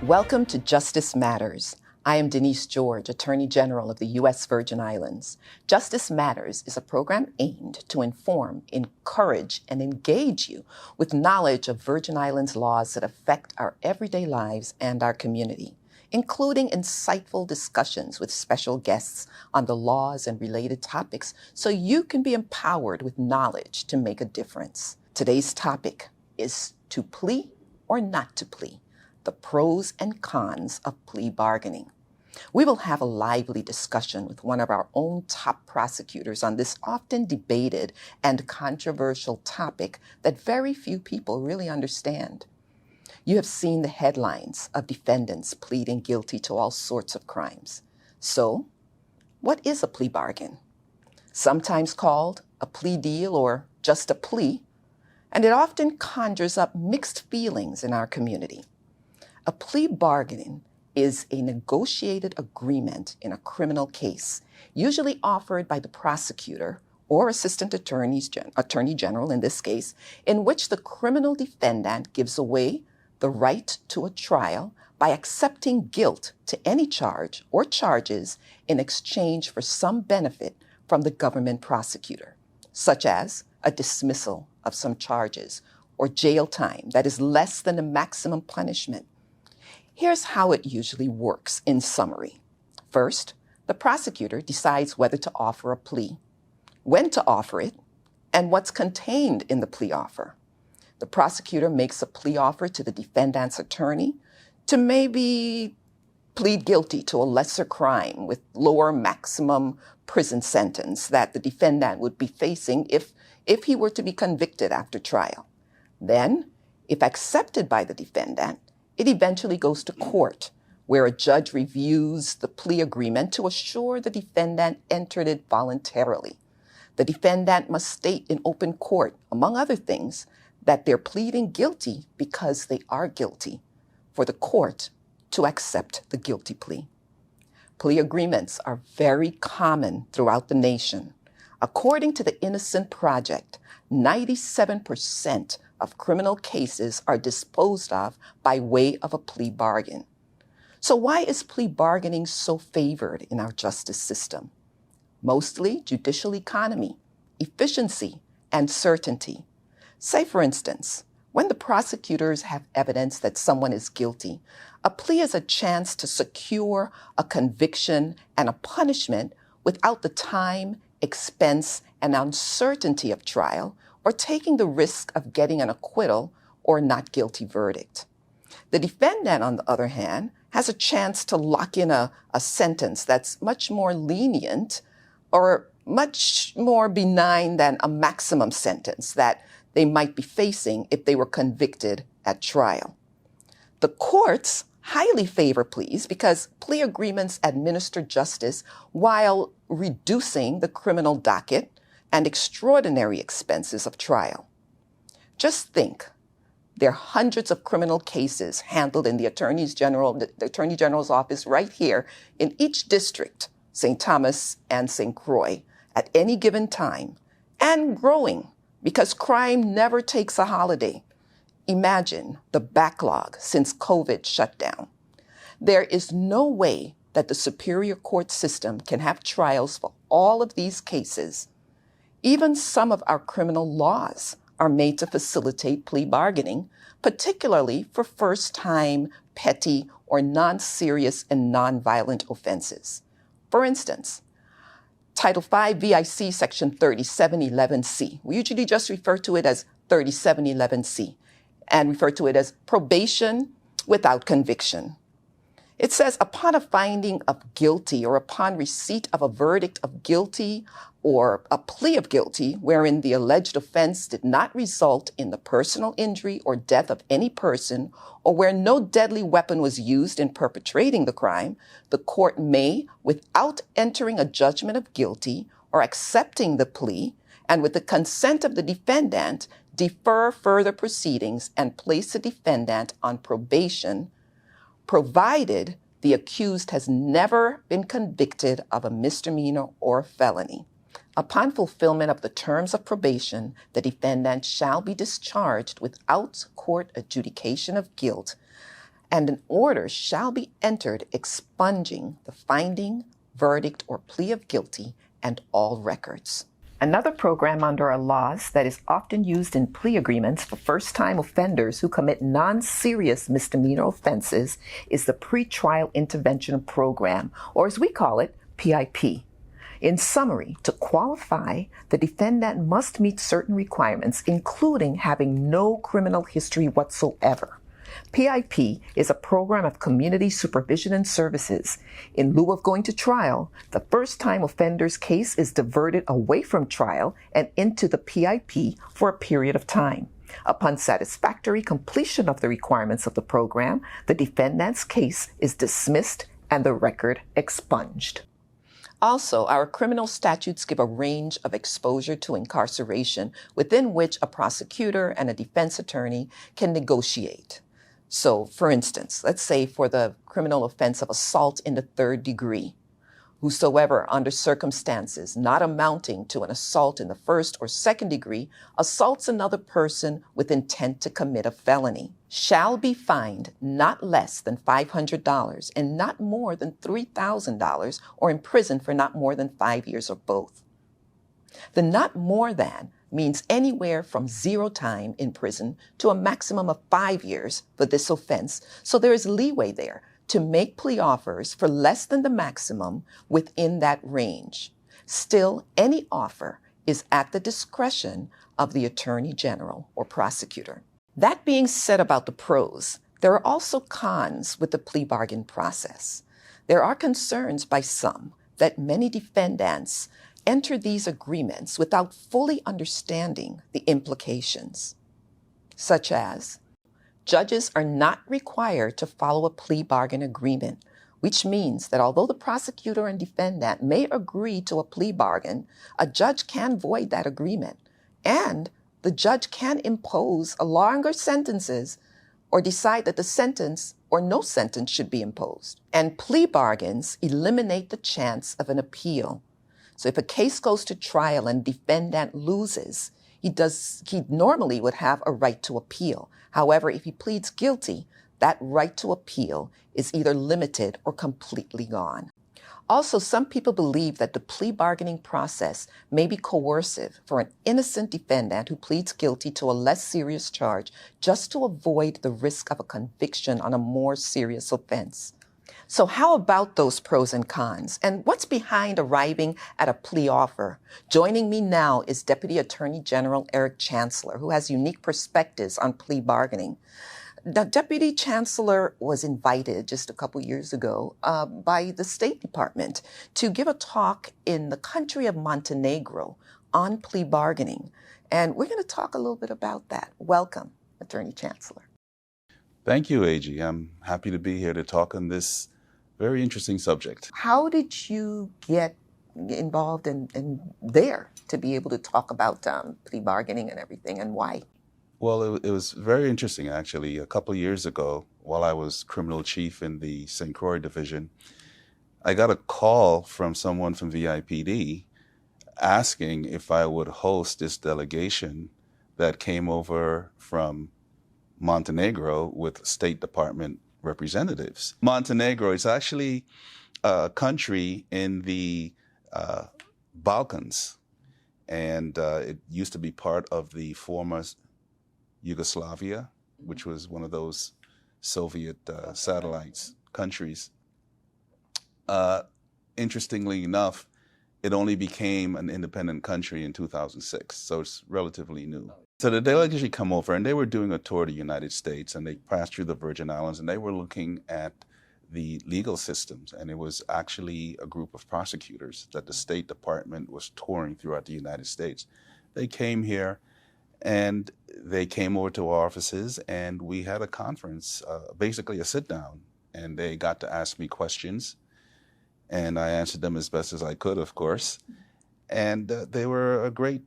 Welcome to Justice Matters. I am Denise George, Attorney General of the U.S. Virgin Islands. Justice Matters is a program aimed to inform, encourage, and engage you with knowledge of Virgin Islands laws that affect our everyday lives and our community, including insightful discussions with special guests on the laws and related topics so you can be empowered with knowledge to make a difference. Today's topic is to plea or not to plea, the pros and cons of plea bargaining. We will have a lively discussion with one of our own top prosecutors on this often debated and controversial topic that very few people really understand. You have seen the headlines of defendants pleading guilty to all sorts of crimes. So, what is a plea bargain? Sometimes called a plea deal or just a plea, and it often conjures up mixed feelings in our community. A plea bargaining is a negotiated agreement in a criminal case, usually offered by the prosecutor or assistant attorney general in this case, in which the criminal defendant gives away the right to a trial by accepting guilt to any charge or charges in exchange for some benefit from the government prosecutor, such as a dismissal of some charges or jail time that is less than the maximum punishment. Here's how it usually works in summary. First, the prosecutor decides whether to offer a plea, when to offer it, and what's contained in the plea offer. The prosecutor makes a plea offer to the defendant's attorney to maybe plead guilty to a lesser crime with lower maximum prison sentence that the defendant would be facing if he were to be convicted after trial. Then, if accepted by the defendant, it eventually goes to court, where a judge reviews the plea agreement to assure the defendant entered it voluntarily. The defendant must state in open court, among other things, that they're pleading guilty because they are guilty, for the court to accept the guilty plea. Plea agreements are very common throughout the nation. According to the Innocent Project, 97% of criminal cases are disposed of by way of a plea bargain. So why is plea bargaining so favored in our justice system? Mostly judicial economy, efficiency, and certainty. Say, for instance, when the prosecutors have evidence that someone is guilty, a plea is a chance to secure a conviction and a punishment without the time, expense, and uncertainty of trial, or taking the risk of getting an acquittal or not guilty verdict. The defendant, on the other hand, has a chance to lock in a sentence that's much more lenient or much more benign than a maximum sentence that they might be facing if they were convicted at trial. The courts highly favor pleas because plea agreements administer justice while reducing the criminal docket and extraordinary expenses of trial. Just think, there are hundreds of criminal cases handled in the Attorney General's office right here in each district, St. Thomas and St. Croix, at any given time, and growing because crime never takes a holiday. Imagine the backlog since COVID shut down. There is no way that the Superior Court system can have trials for all of these cases. Even some of our criminal laws are made to facilitate plea bargaining, particularly for first-time, petty, or non-serious and non-violent offenses. For instance, Title V VIC Section 3711C. We usually just refer to it as 3711C and refer to it as probation without conviction. It says, upon a finding of guilty or upon receipt of a verdict of guilty or a plea of guilty wherein the alleged offense did not result in the personal injury or death of any person, or where no deadly weapon was used in perpetrating the crime, the court may, without entering a judgment of guilty or accepting the plea, and with the consent of the defendant, defer further proceedings and place the defendant on probation, provided the accused has never been convicted of a misdemeanor or felony. Upon fulfillment of the terms of probation, the defendant shall be discharged without court adjudication of guilt and an order shall be entered expunging the finding, verdict, or plea of guilty and all records. Another program under our laws that is often used in plea agreements for first-time offenders who commit non-serious misdemeanor offenses is the Pretrial Intervention Program, or as we call it, PIP. In summary, to qualify, the defendant must meet certain requirements, including having no criminal history whatsoever. PIP is a program of community supervision and services. In lieu of going to trial, the first-time offender's case is diverted away from trial and into the PIP for a period of time. Upon satisfactory completion of the requirements of the program, the defendant's case is dismissed and the record expunged. Also, our criminal statutes give a range of exposure to incarceration within which a prosecutor and a defense attorney can negotiate. So, for instance, let's say for the criminal offense of assault in the third degree, whosoever under circumstances not amounting to an assault in the first or second degree assaults another person with intent to commit a felony shall be fined not less than $500 and not more than $3,000 or imprisoned for not more than 5 years or both. The not more than means anywhere from 0 time in prison to a maximum of 5 years for this offense, so there is leeway there to make plea offers for less than the maximum within that range. Still, any offer is at the discretion of the Attorney General or prosecutor. That being said about the pros, there are also cons with the plea bargain process. There are concerns by some that many defendants enter these agreements without fully understanding the implications, such as judges are not required to follow a plea bargain agreement, which means that although the prosecutor and defendant may agree to a plea bargain, a judge can void that agreement, and the judge can impose a longer sentences or decide that the sentence or no sentence should be imposed. And plea bargains eliminate the chance of an appeal. So if a case goes to trial and defendant loses, he normally would have a right to appeal. However, if he pleads guilty, that right to appeal is either limited or completely gone. Also, some people believe that the plea bargaining process may be coercive for an innocent defendant who pleads guilty to a less serious charge just to avoid the risk of a conviction on a more serious offense. So how about those pros and cons? And what's behind arriving at a plea offer? Joining me now is Deputy Attorney General Eric Chancellor, who has unique perspectives on plea bargaining. The Deputy Chancellor was invited just a couple years ago by the State Department to give a talk in the country of Montenegro on plea bargaining. And we're going to talk a little bit about that. Welcome, Attorney Chancellor. Thank you, AG. I'm happy to be here to talk on this very interesting subject. How did you get involved in there to be able to talk about plea bargaining and everything, and why? Well, it was very interesting, actually. A couple of years ago, while I was criminal chief in the St. Croix division, I got a call from someone from VIPD asking if I would host this delegation that came over from Montenegro with State Department representatives. Montenegro is actually a country in the Balkans, and it used to be part of the former Yugoslavia, which was one of those Soviet satellites countries. Interestingly enough, it only became an independent country in 2006, so it's relatively new. So the delegation come over, and they were doing a tour of the United States, and they passed through the Virgin Islands, and they were looking at the legal systems, and it was actually a group of prosecutors that the State Department was touring throughout the United States. They came here, and they came over to our offices, and we had a conference, basically a sit-down, and they got to ask me questions, and I answered them as best as I could, of course. And they were a great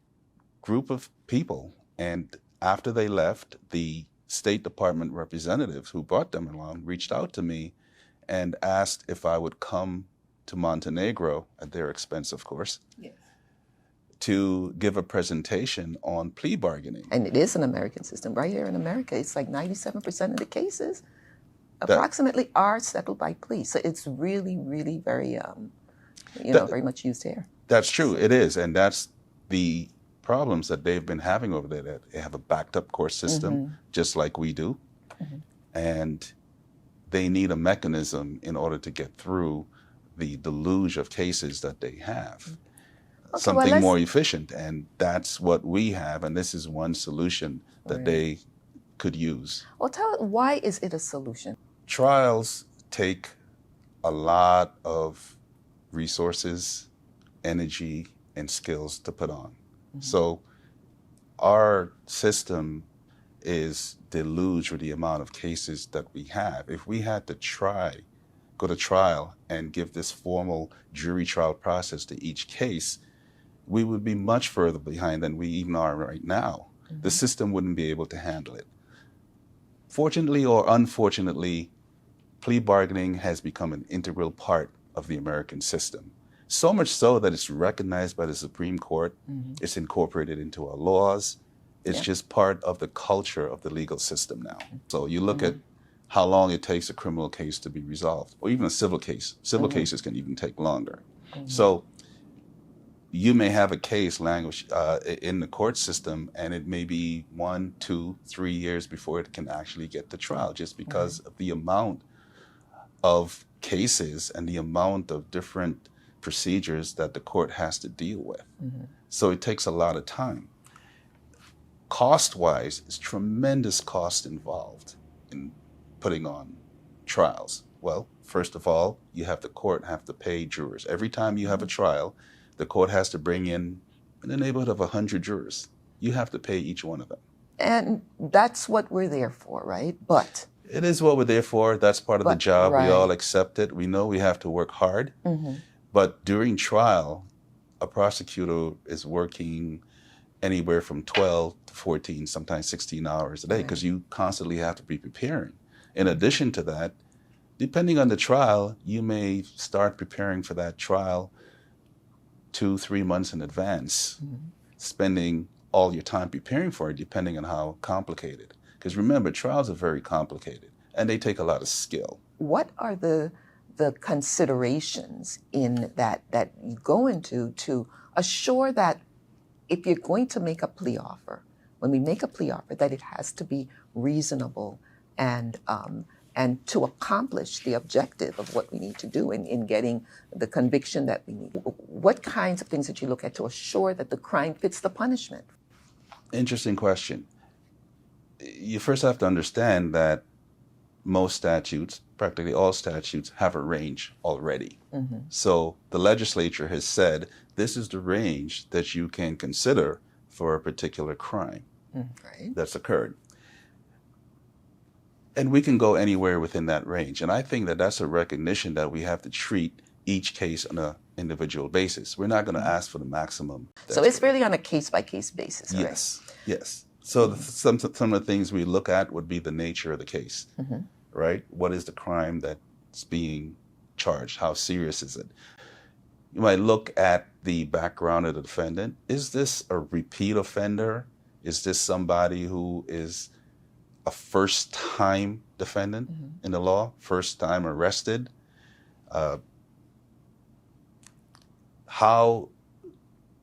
group of people. And after they left, the State Department representatives who brought them along reached out to me and asked if I would come to Montenegro, at their expense, of course, yes, to give a presentation on plea bargaining. And it is an American system. Right here in America, it's like 97% of the cases approximately are settled by plea. So it's really, really very, very much used here. That's true. It is. And that's the problems that they've been having over there. That they have a backed up court system, just like we do. And they need a mechanism in order to get through the deluge of cases that they have. Okay, Something more efficient. And that's what we have. And this is one solution that they could use. Well, why is it a solution? Trials take a lot of resources, energy, and skills to put on. So our system is deluged with the amount of cases that we have. If we had to go to trial and give this formal jury trial process to each case, we would be much further behind than we even are right now. The system wouldn't be able to handle it. Fortunately or unfortunately, plea bargaining has become an integral part of the American system. So much so that it's recognized by the Supreme Court. It's incorporated into our laws. It's just part of the culture of the legal system now. So you look at how long it takes a criminal case to be resolved, or even a civil case. Civil cases can even take longer. So you may have a case language in the court system, and it may be 1, 2, 3 years before it can actually get to trial, just because of the amount of cases and the amount of different procedures that the court has to deal with. So it takes a lot of time. Cost-wise, there's tremendous cost involved in putting on trials. Well, first of all, the court have to pay jurors. Every time you have a trial, the court has to bring in the neighborhood of 100 jurors. You have to pay each one of them. And that's what we're there for, right? But it is what we're there for. That's part of the job. We all accept it. We know we have to work hard. But during trial, a prosecutor is working anywhere from 12 to 14, sometimes 16 hours a day, because you constantly have to be preparing. In addition to that, depending on the trial, you may start preparing for that trial 2-3 months in advance, spending all your time preparing for it, depending on how complicated. Because remember, trials are very complicated, and they take a lot of skill. What are the considerations in that you go into to assure that if you're going to make a plea offer, when we make a plea offer, that it has to be reasonable and to accomplish the objective of what we need to do in getting the conviction that we need? What kinds of things that you look at to assure that the crime fits the punishment? Interesting question. You first have to understand that most statutes, practically all statutes, have a range already. So the legislature has said, this is the range that you can consider for a particular crime that's occurred. And we can go anywhere within that range. And I think that that's a recognition that we have to treat each case on an individual basis. We're not going to ask for the maximum. So it's really on a case-by-case basis, right? Yes. So some of the things we look at would be the nature of the case, right? What is the crime that's being charged? How serious is it? You might look at the background of the defendant. Is this a repeat offender? Is this somebody who is a first-time defendant in the law, first-time arrested? How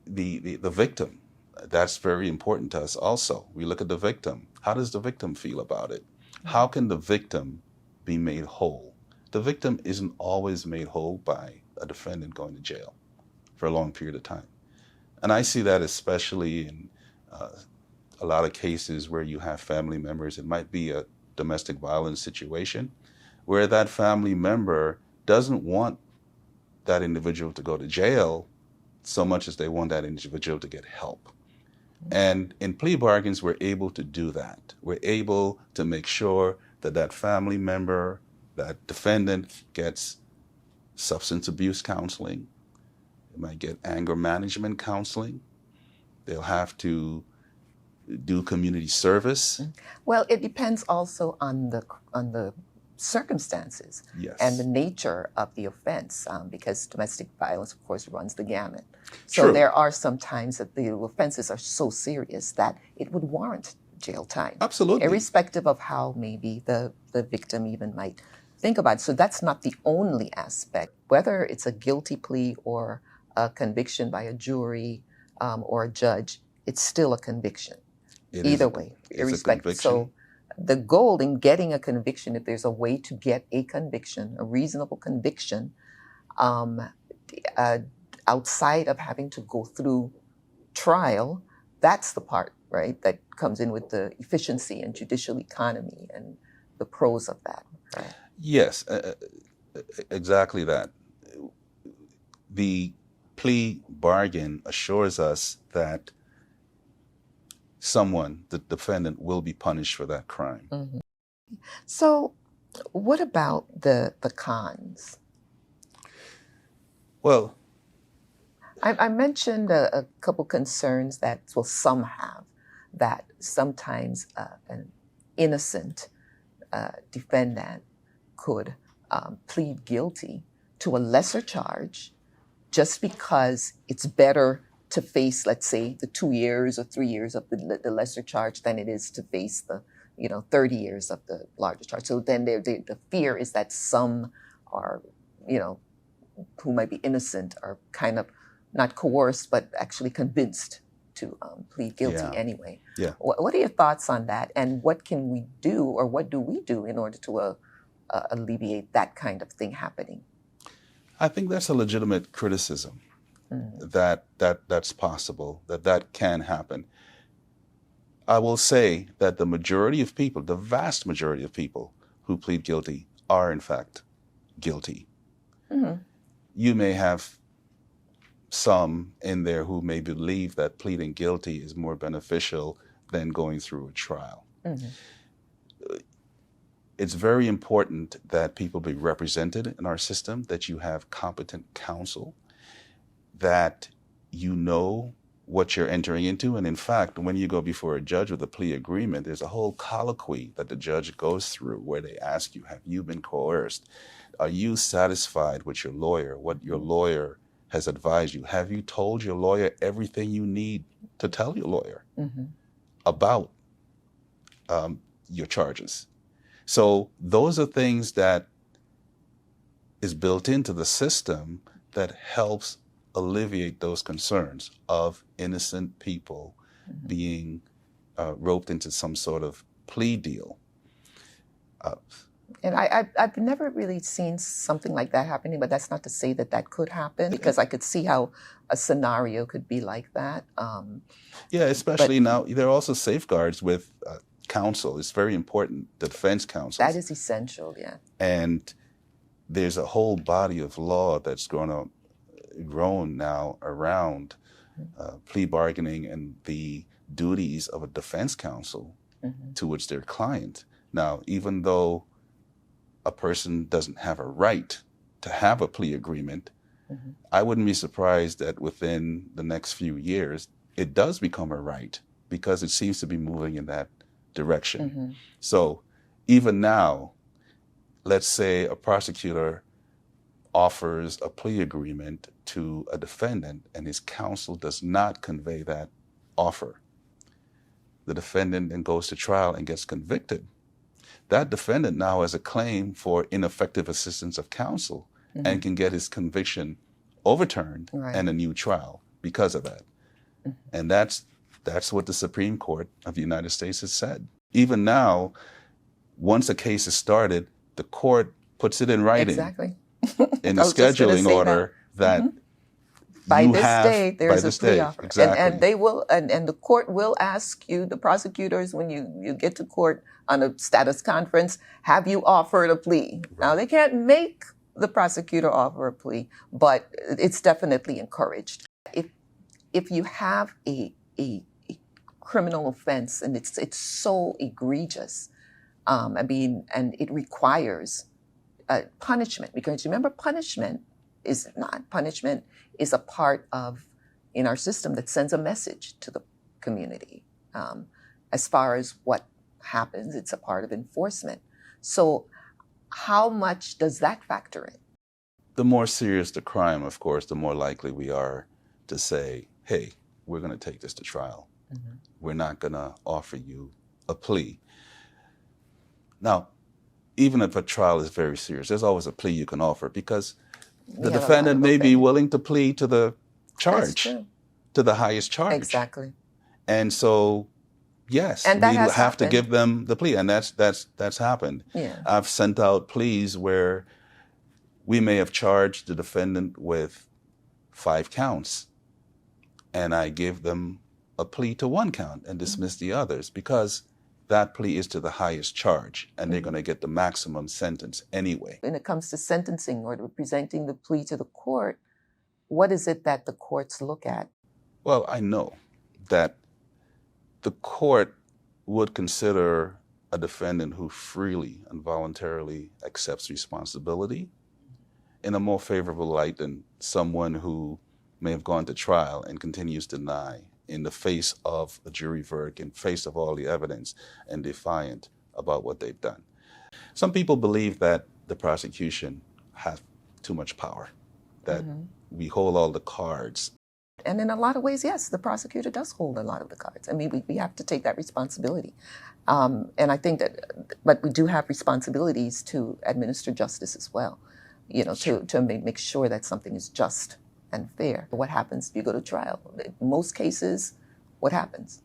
the victim, that's very important to us also. We look at the victim. How does the victim feel about it? How can the victim be made whole? The victim isn't always made whole by a defendant going to jail for a long period of time. And I see that especially in a lot of cases where you have family members. It might be a domestic violence situation where that family member doesn't want that individual to go to jail so much as they want that individual to get help. And in plea bargains, we're able to do that. We're able to make sure that that family member, that defendant, gets substance abuse counseling. They might get anger management counseling. They'll have to do community service. Well, it depends also on the circumstances and the nature of the offense, because domestic violence, of course, runs the gamut. So there are some times that the offenses are so serious that it would warrant jail time. Absolutely. Irrespective of how maybe the victim even might think about it. So that's not the only aspect. Whether it's a guilty plea or a conviction by a jury or a judge, it's still a conviction. Either way, irrespective. So the goal in getting a conviction, if there's a way to get a conviction, a reasonable conviction, outside of having to go through trial, that's the part, right, that comes in with the efficiency and judicial economy and the pros of that. Right? Yes, exactly that. The plea bargain assures us that someone, the defendant, will be punished for that crime. Mm-hmm. So what about the cons? Well, I mentioned a couple concerns that, well, some have, that sometimes an innocent defendant could plead guilty to a lesser charge just because it's better to face, let's say, the 2 years or 3 years of the lesser charge than it is to face the 30 years of the larger charge. So then the fear is that some are, who might be innocent are kind of not coerced, but actually convinced to plead guilty anyway. Yeah. What are your thoughts on that? And what can we do, or what do we do in order to alleviate that kind of thing happening? I think that's a legitimate criticism, that's possible, that can happen. I will say that the majority of people, the vast majority of people who plead guilty are in fact guilty. Mm-hmm. You may have some in there who may believe that pleading guilty is more beneficial than going through a trial. Mm-hmm. It's very important that people be represented in our system, that you have competent counsel, that you know what you're entering into. And in fact, when you go before a judge with a plea agreement, there's a whole colloquy that the judge goes through where they ask you, have you been coerced? Are you satisfied with your lawyer, what your lawyer has advised you? Have you told your lawyer everything you need to tell your lawyer about your charges? So those are things that is built into the system that helps alleviate those concerns of innocent people being roped into some sort of plea deal. And I've never really seen something like that happening, but that's not to say that that could happen, because I could see how a scenario could be like that. Yeah, especially now, there are also safeguards with counsel. It's very important, the defense counsel. That is essential, yeah. And there's a whole body of law that's grown now around plea bargaining and the duties of a defense counsel towards their client. Now, even though a person doesn't have a right to have a plea agreement, I wouldn't be surprised that within the next few years, it does become a right, because it seems to be moving in that direction. So even now, let's say a prosecutor offers a plea agreement to a defendant and his counsel does not convey that offer. The defendant then goes to trial and gets convicted. That defendant now has a claim for ineffective assistance of counsel and can get his conviction overturned and a new trial because of that. And that's what the Supreme Court of the United States has said. Even now, once a case is started, the court puts it in writing in the scheduling order that by this date, there's a plea offer. Exactly. And they will, and the court will ask you, the prosecutors, when you get to court on a status conference, have you offered a plea? Right. Now, they can't make the prosecutor offer a plea, but it's definitely encouraged. If you have a criminal offense and it's so egregious, and it requires punishment, because remember, punishment is a part of, in our system, that sends a message to the community. As far as what happens, it's a part of enforcement. So how much does that factor in? The more serious the crime, of course, the more likely we are to say, hey, we're going to take this to trial. We're not going to offer you a plea. Now, even if a trial is very serious, there's always a plea you can offer because the Yeah, defendant may be willing to plead to the That's charge, true. to the highest charge. Exactly. And so, yes, And that we has have to happened. give them the plea, and that's happened. Yeah. I've sent out pleas where we may have charged the defendant with 5 counts, and I give them a plea to 1 count and dismiss the others because that plea is to the highest charge, and they're going to get the maximum sentence anyway. When it comes to sentencing or to presenting the plea to the court, what is it that the courts look at? Well, I know that the court would consider a defendant who freely and voluntarily accepts responsibility in a more favorable light than someone who may have gone to trial and continues to deny in the face of a jury verdict, in face of all the evidence, and defiant about what they've done. Some people believe that the prosecution has too much power, that we hold all the cards. And in a lot of ways, yes, the prosecutor does hold a lot of the cards. I mean, we have to take that responsibility. And I think that, but we do have responsibilities to administer justice as well, you know, to make sure that something is just and fair. What happens if you go to trial? In most cases, what happens?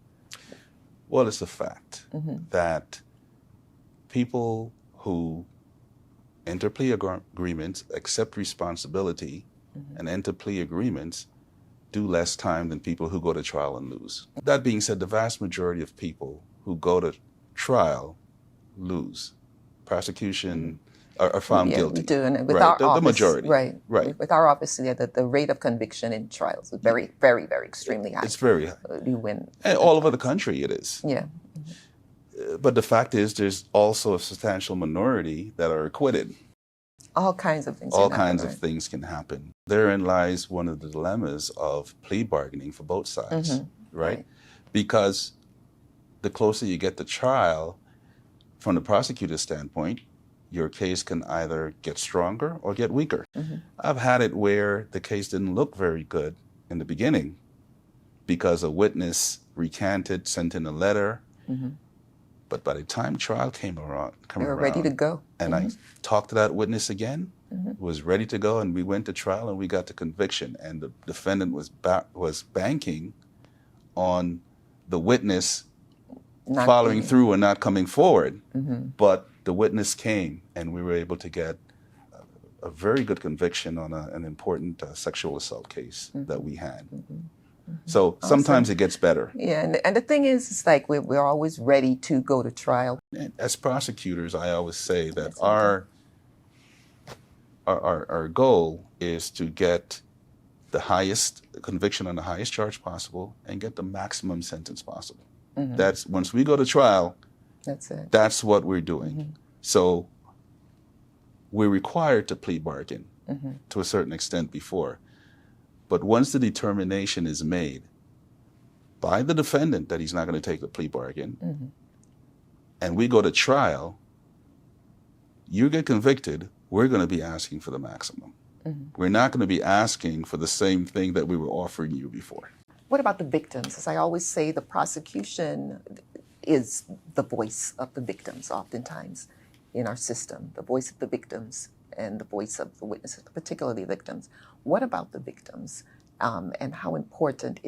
Well, it's a fact that people who enter plea agreements, accept responsibility, and enter plea agreements do less time than people who go to trial and lose. That being said, the vast majority of people who go to trial lose. Prosecution are found guilty. We do, and with right. our office, the majority. Right. With our office, yeah, the rate of conviction in trials is very, very, very extremely high. It's very high. You win. And all over the country it is. Yeah. But the fact is there's also a substantial minority that are acquitted. All kinds of things. All kinds of things can happen. Therein lies one of the dilemmas of plea bargaining for both sides, right? Because the closer you get to trial, from the prosecutor's standpoint, your case can either get stronger or get weaker. I've had it where the case didn't look very good in the beginning because a witness recanted, sent in a letter, but by the time trial came around, they were ready to go. And I talked to that witness again, was ready to go, and we went to trial and we got to conviction. And the defendant was banking on the witness not following through and not coming forward. But the witness came, and we were able to get a very good conviction on an important sexual assault case that we had. So sometimes it gets better. Yeah, and the thing is, it's like we're always ready to go to trial. As prosecutors, I always say that our goal is to get the highest conviction on the highest charge possible and get the maximum sentence possible. That's once we go to trial, that's it. That's what we're doing. So we're required to plea bargain to a certain extent before. But once the determination is made by the defendant that he's not going to take the plea bargain, and we go to trial, you get convicted, we're going to be asking for the maximum. We're not going to be asking for the same thing that we were offering you before. What about the victims? As I always say, the prosecution is the voice of the victims oftentimes in our system, the voice of the victims and the voice of the witnesses, particularly victims. What about the victims, and how important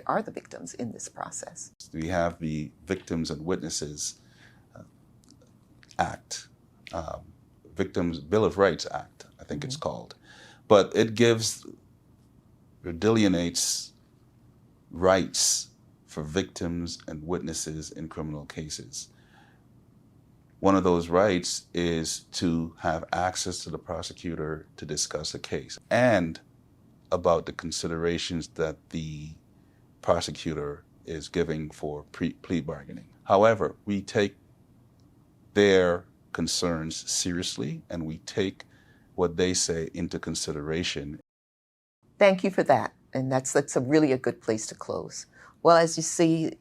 are the victims in this process? We have the Victims and Witnesses Act, Victims Bill of Rights Act, I think it's called. But it delineates rights for victims and witnesses in criminal cases. One of those rights is to have access to the prosecutor to discuss a case and about the considerations that the prosecutor is giving for plea bargaining. However, we take their concerns seriously and we take what they say into consideration. Thank you for that. And that's really a good place to close. Well, as you see,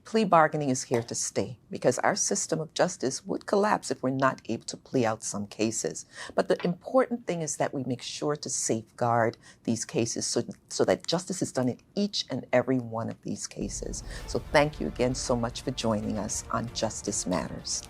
Plea bargaining is here to stay because our system of justice would collapse if we're not able to plea out some cases. But the important thing is that we make sure to safeguard these cases so that justice is done in each and every one of these cases. So thank you again so much for joining us on Justice Matters.